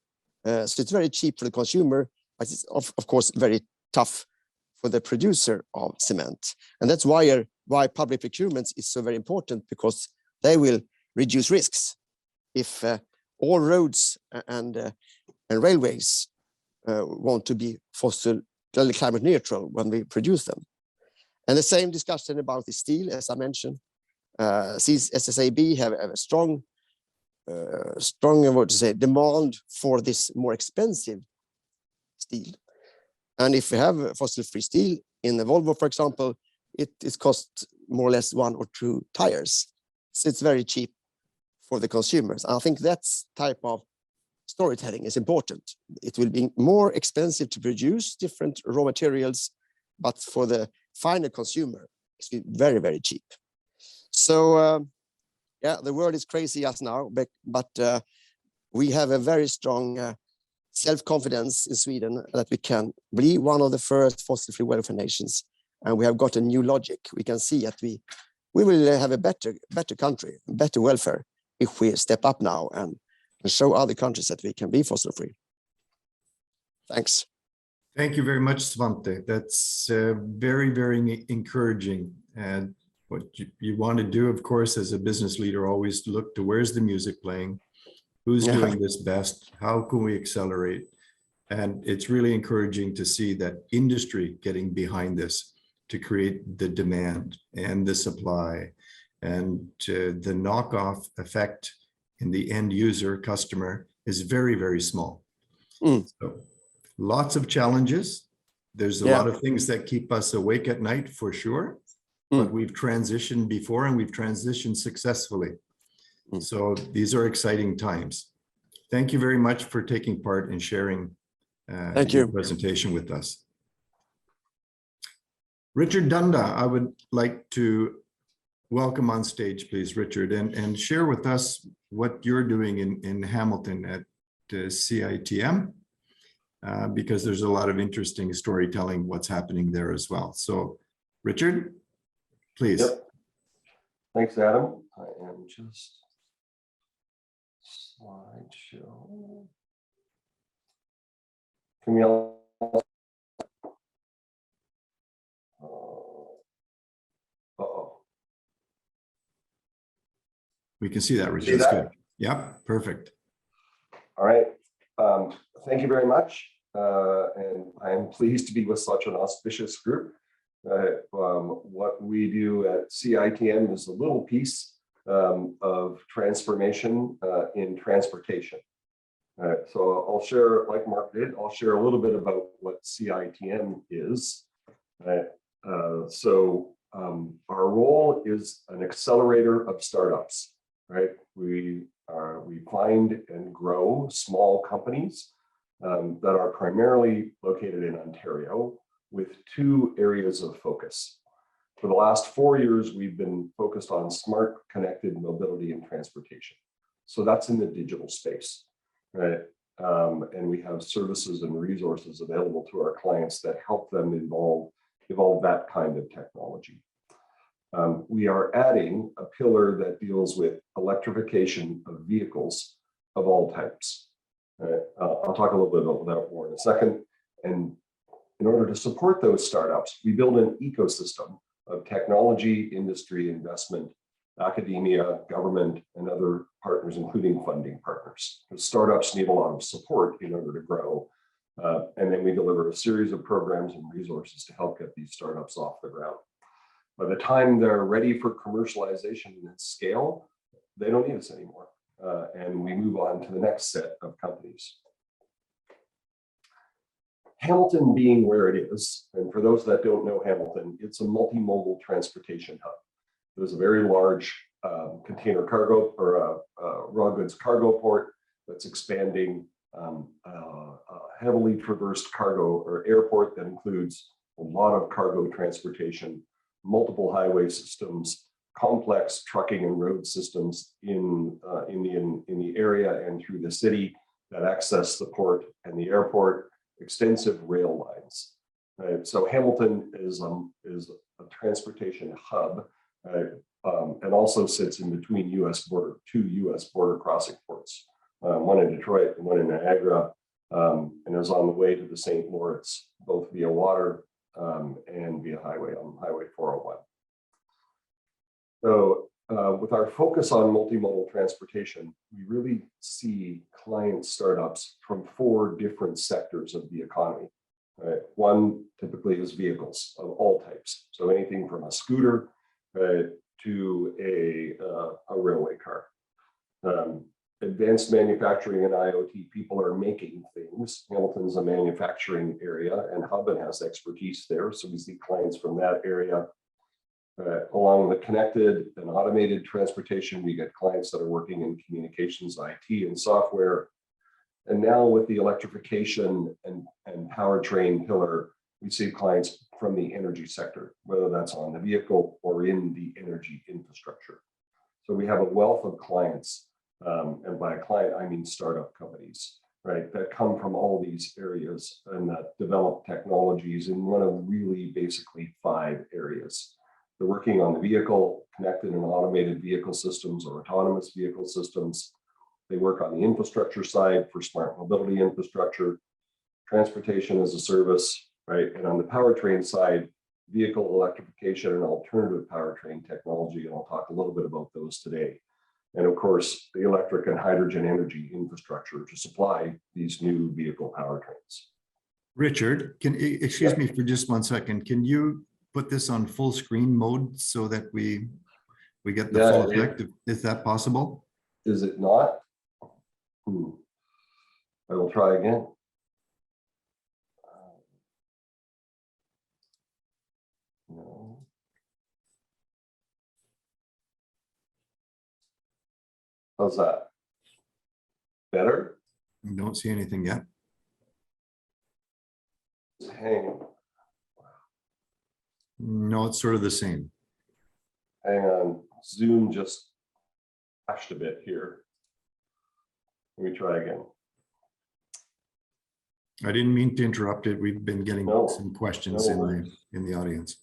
So it's very cheap for the consumer, but it's of course very tough for the producer of cement. And that's why public procurement is so very important, because they will reduce risks. If all roads and railways want to be climate neutral when we produce them. And the same discussion about the steel, as I mentioned. SSAB have a strong demand for this more expensive steel. And if we have fossil-free steel in the Volvo, for example, it costs more or less 1 or 2 tires. So it's very cheap for the consumers. I think that's type of storytelling is important. It will be more expensive to produce different raw materials, but for the final consumer, it's very, very cheap. So yeah, the world is crazy just now, but we have a very strong self-confidence in Sweden that we can be one of the first fossil-free welfare nations, and we have got a new logic. We can see that we will have a better country, better welfare, if we step up now and show other countries that we can be fossil-free. Thanks. Thank you very much, Svante. That's very, very encouraging. And what you want to do, of course, as a business leader, always look to where's the music playing, who's doing this best, how can we accelerate? And it's really encouraging to see that industry getting behind this to create the demand and the supply, and the knockoff effect in the end user customer is very, very small. So lots of challenges. There's a lot of things that keep us awake at night for sure, but we've transitioned before and we've transitioned successfully. So these are exciting times. Thank you very much for taking part and sharing your presentation with us. Richard Dunda, I would like to welcome on stage, please, Richard, and share with us what you're doing in Hamilton at CITM, because there's a lot of interesting storytelling what's happening there as well. So, Richard, please. Yep. Thanks, Adam. I am just slideshow. Can we all? We can see that, Richard. That's good. Yep, perfect. All right. Thank you very much. And I am pleased to be with such an auspicious group. What we do at CITM is a little piece of transformation in transportation. So I'll share, like Mark did, I'll share a little bit about what CITM is. Our role is an accelerator of startups. Right, we find and grow small companies that are primarily located in Ontario with 2 areas of focus. For the last 4 years, we've been focused on smart, connected mobility and transportation. So that's in the digital space, right? And we have services and resources available to our clients that help them evolve that kind of technology. We are adding a pillar that deals with electrification of vehicles of all types. I'll talk a little bit about that more in a second. And in order to support those startups, we build an ecosystem of technology, industry, investment, academia, government, and other partners, including funding partners. Because startups need a lot of support in order to grow. And then we deliver a series of programs and resources to help get these startups off the ground. By the time they're ready for commercialization and scale, they don't need us anymore. and we move on to the next set of companies. Hamilton being where it is, and for those that don't know Hamilton, it's a multimodal transportation hub. There's a very large container cargo or raw goods cargo port that's expanding, heavily traversed cargo or airport that includes a lot of cargo transportation, multiple highway systems, complex trucking and road systems in the area and through the city that access the port and the airport, extensive rail lines. Right? So Hamilton is a transportation hub, and also sits in between two U.S. border crossing ports, one in Detroit and one in Niagara, and is on the way to the St. Lawrence, both via water and via highway on Highway 401. So with our focus on multimodal transportation, we really see client startups from 4 different sectors of the economy. Right? One typically is vehicles of all types. So anything from a scooter to a railway car. Advanced manufacturing and IoT, people are making things. Hamilton's a manufacturing area and hub and has expertise there. So we see clients from that area. Along the connected and automated transportation, we get clients that are working in communications, IT, and software. And now with the electrification and powertrain pillar, we see clients from the energy sector, whether that's on the vehicle or in the energy infrastructure. So we have a wealth of clients, and by a client, I mean startup companies, right, that come from all these areas and that develop technologies in one of really basically 5 areas. They're working on the vehicle, connected and automated vehicle systems or autonomous vehicle systems. They work on the infrastructure side for smart mobility infrastructure, transportation as a service, right? And on the powertrain side, vehicle electrification and alternative powertrain technology. And I'll talk a little bit about those today. And of course, the electric and hydrogen energy infrastructure to supply these new vehicle powertrains. Richard, excuse me for just 1 second. Can you put this on full screen mode so that we get the full effect? Is that possible? Is it not? I will try again. No. How's that? Better? I don't see anything yet. Hang on. No, it's sort of the same. Hang on. Zoom just crashed a bit here. Let me try again. I didn't mean to interrupt it. We've been getting No, some questions in the audience.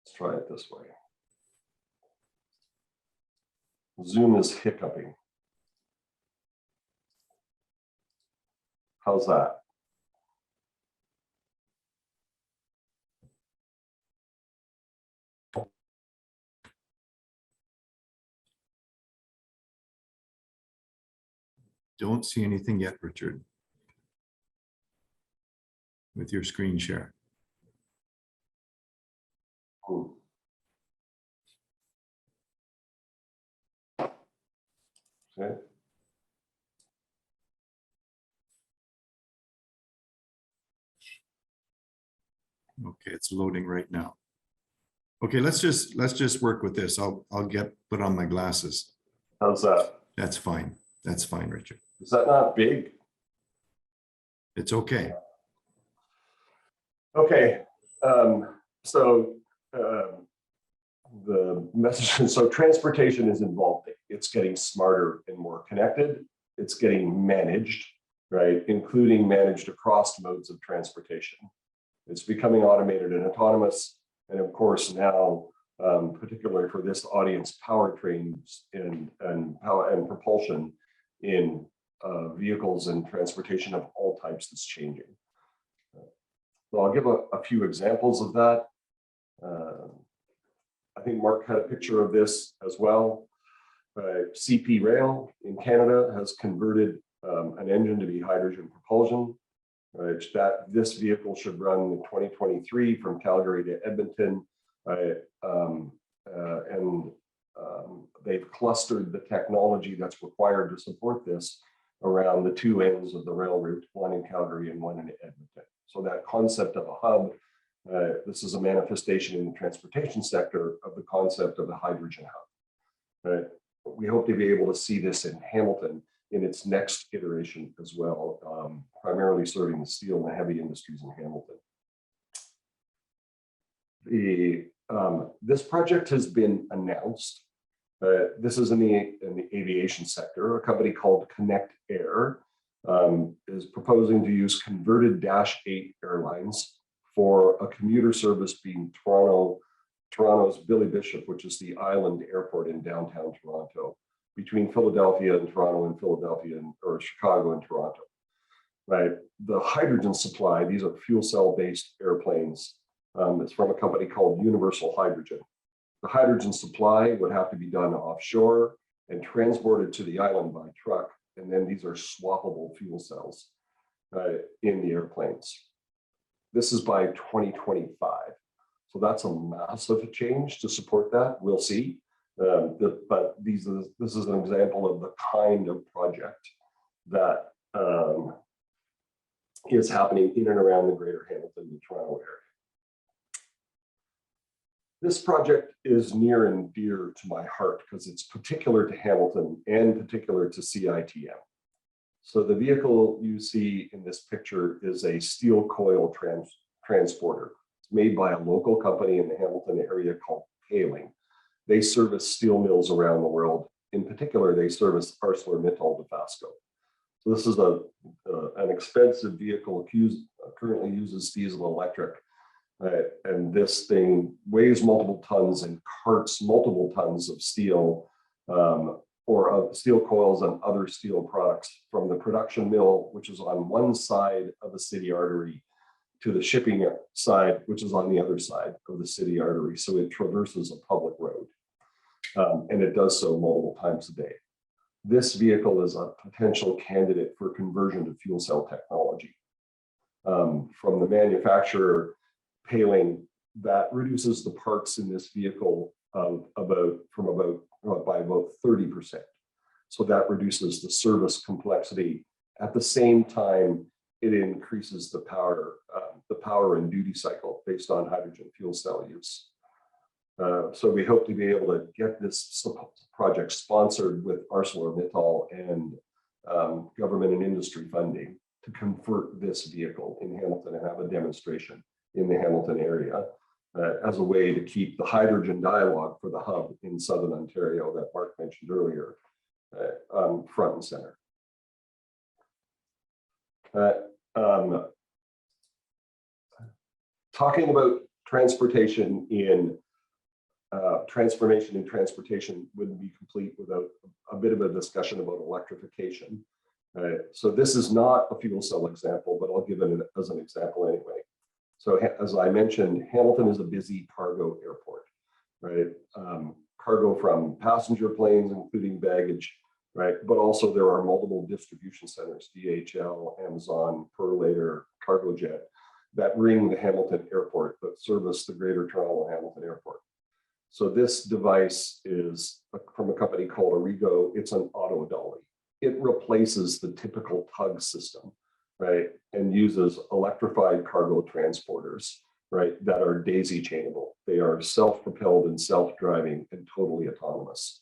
Let's try it this way. Zoom is hiccuping. How's that? Don't see anything yet, Richard, with your screen share. Okay. Okay, it's loading right now. Okay, let's just work with this. I'll put on my glasses. How's that? That's fine. That's fine, Richard. Is that not big? It's okay. Okay. So the message, so transportation is involved. It's getting smarter and more connected. It's getting managed, right? Including managed across modes of transportation. It's becoming automated and autonomous. And of course, now, particularly for this audience, powertrains and power and propulsion in vehicles and transportation of all types is changing. So I'll give a few examples of that. I think Mark had a picture of this as well. CP Rail in Canada has converted an engine to be hydrogen propulsion. This vehicle should run in 2023 from Calgary to Edmonton. They they've clustered the technology that's required to support this around the two ends of the rail route, one in Calgary and one in Edmonton. So that concept of a hub, this is a manifestation in the transportation sector of the concept of a hydrogen hub. We hope to be able to see this in Hamilton in its next iteration as well, primarily serving the steel and the heavy industries in Hamilton. This project has been announced. This is in the aviation sector. A company called Connect Air is proposing to use converted Dash 8 airlines for a commuter service being Toronto's Billy Bishop, which is the Ahlin airport in downtown Toronto, between Philadelphia and Toronto and or Chicago and Toronto. Right. The hydrogen supply, these are fuel cell based airplanes. It's from a company called Universal Hydrogen. The hydrogen supply would have to be done offshore and transported to the island by truck. And then these are swappable fuel cells in the airplanes. This is by 2025. So that's a massive change to support that. We'll see. But this is an example of the kind of project that is happening in and around the greater Hamilton and Toronto area. This project is near and dear to my heart because it's particular to Hamilton and particular to CITM. So the vehicle you see in this picture is a steel coil transporter. It's made by a local company in the Hamilton area called Ahlin. They service steel mills around the world. In particular, they service ArcelorMittal Dofasco. So this is an expensive vehicle, currently uses diesel electric. And this thing weighs multiple tons and carts multiple tons of steel or of steel coils and other steel products from the production mill, which is on one side of the city artery, to the shipping side, which is on the other side of the city artery. So it traverses a public road and it does so multiple times a day. This vehicle is a potential candidate for conversion to fuel cell technology. From the manufacturer, Ahlin, that reduces the parts in this vehicle by about 30%. So that reduces the service complexity. At the same time, it increases the power and duty cycle based on hydrogen fuel cell use. So we hope to be able to get this project sponsored with ArcelorMittal and government and industry funding to convert this vehicle in Hamilton and have a demonstration in the Hamilton area as a way to keep the hydrogen dialogue for the hub in Southern Ontario that Mark mentioned earlier front and center. Talking about transportation in transformation in transportation wouldn't be complete without a bit of a discussion about electrification. So this is not a fuel cell example, but I'll give it as an example anyway. So as I mentioned, Hamilton is a busy cargo airport, right? Cargo from passenger planes, including baggage, right? But also there are multiple distribution centers, DHL, Amazon, Purlator, Cargojet, that ring the Hamilton airport, that service the Greater Toronto Hamilton Airport. So this device is from a company called Origo. It's an auto dolly. It replaces the typical tug system, right? And uses electrified cargo transporters, right? That are daisy chainable. They are self-propelled and self-driving and totally autonomous.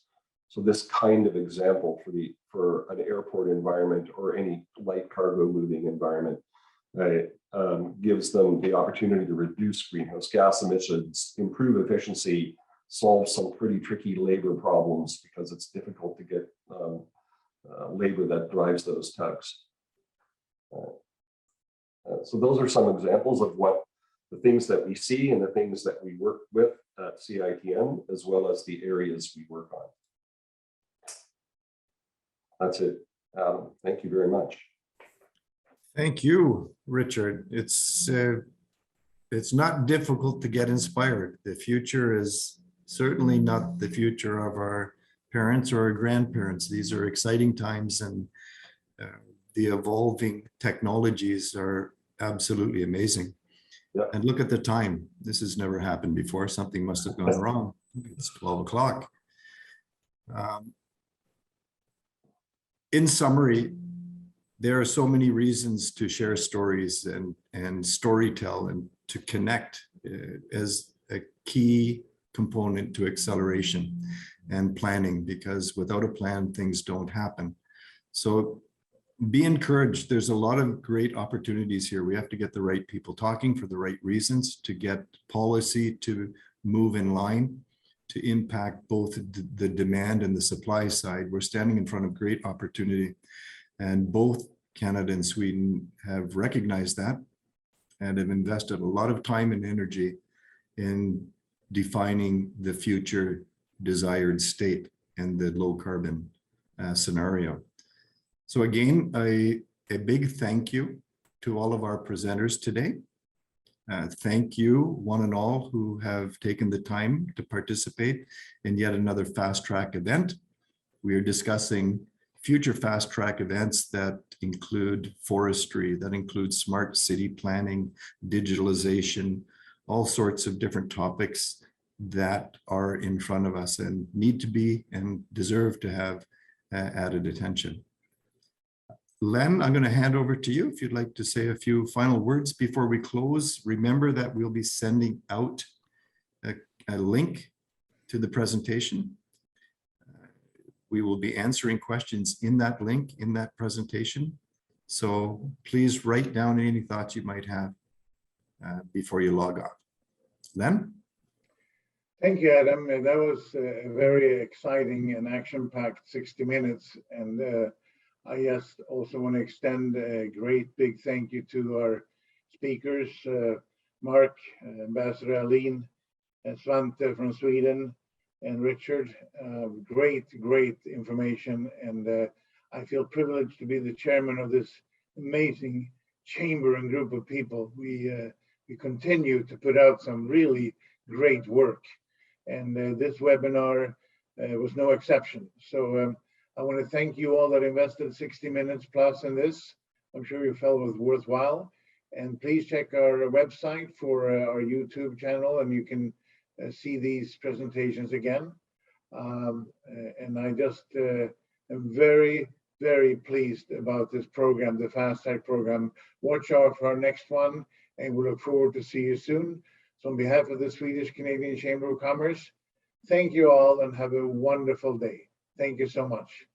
So this kind of example for an airport environment or any light cargo moving environment, right, gives them the opportunity to reduce greenhouse gas emissions, improve efficiency, solve some pretty tricky labor problems because it's difficult to get labor that drives those tugs. So those are some examples of what the things that we see and the things that we work with at CITM, as well as the areas we work on. That's it. Thank you very much. Thank you, Richard. It's not difficult to get inspired. The future is certainly not the future of our parents or our grandparents. These are exciting times, and the evolving technologies are absolutely amazing. Yeah. And look at the time. This has never happened before. Something must have gone wrong. It's 12 o'clock. In summary, there are so many reasons to share stories and storytell and to connect as a key component to acceleration and planning, because without a plan, things don't happen. So be encouraged. There's a lot of great opportunities here. We have to get the right people talking for the right reasons, to get policy to move in line, to impact both the demand and the supply side. We're standing in front of great opportunity, and both Canada and Sweden have recognized that and have invested a lot of time and energy in defining the future desired state and the low carbon scenario. So again, a big thank you to all of our presenters today. Thank you, one and all, who have taken the time to participate in yet another fast track event. We are discussing future fast track events that include forestry, that include smart city planning, digitalization, all sorts of different topics that are in front of us and need to be and deserve to have added attention. Len, I'm going to hand over to you if you'd like to say a few final words before we close. Remember that we'll be sending out a link to the presentation. We will be answering questions in that link, in that presentation. So please write down any thoughts you might have before you log off. Len? Thank you, Adam. That was a very exciting and action-packed 60 minutes. And I just also want to extend a great big thank you to our speakers, Mark, Ambassador Ahlin, and Svante from Sweden, and Richard. Great information. And I feel privileged to be the chairman of this amazing chamber and group of people. We continue to put out some really great work. And this webinar was no exception. So I want to thank you all that invested 60 minutes plus in this. I'm sure you felt it was worthwhile. And please check our website for our YouTube channel, and you can see these presentations again. And I just am very, very pleased about this program, the Fast Track program. Watch out for our next one, and we look forward to see you soon. So on behalf of the Swedish-Canadian Chamber of Commerce, thank you all and have a wonderful day. Thank you so much.